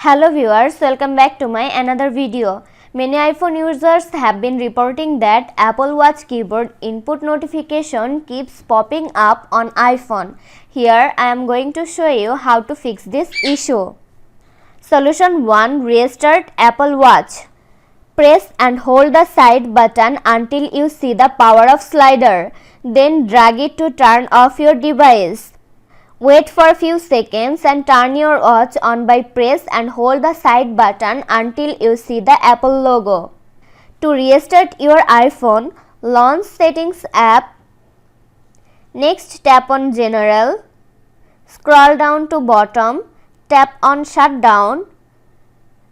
Hello viewers, welcome back to my another video. Many iPhone users have been reporting that Apple Watch keyboard input notification keeps popping up on iPhone. Here I am going to show you how to fix this issue. Solution 1. Restart Apple Watch. Press and hold the side button until you see the power off slider. Then drag it to turn off your device. Wait for a few seconds and turn your watch on by press and hold the side button until you see the Apple logo. To restart your iPhone, launch Settings app. Next tap on General. Scroll down to bottom. Tap on Shutdown.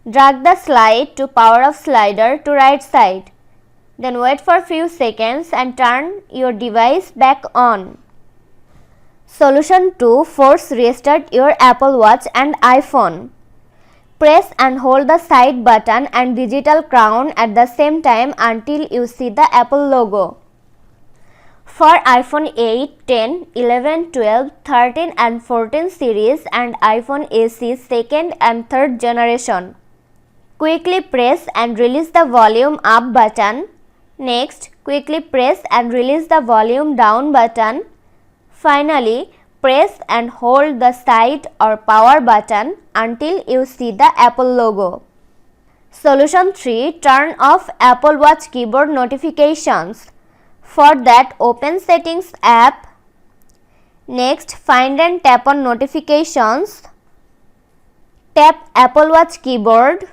Drag the slide to power off slider to right side. Then wait for a few seconds and turn your device back on. Solution 2. Force restart your Apple Watch and iPhone. Press and hold the side button and digital crown at the same time until you see the Apple logo. For iPhone 8, 10, 11, 12, 13 and 14 series and iPhone SE 2nd and 3rd generation. Quickly press and release the volume up button. Next, quickly press and release the volume down button. Finally, press and hold the side or power button until you see the Apple logo. Solution 3. Turn off Apple Watch keyboard notifications. For that, open Settings app. Next, find and tap on Notifications. Tap Apple Watch keyboard.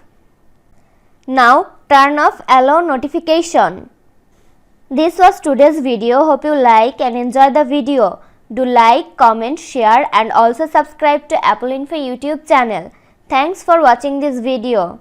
Now, turn off Allow Notification. This was today's video. Hope you like and enjoy the video. Do like, comment, share and also subscribe to Apple Info YouTube channel. Thanks for watching this video.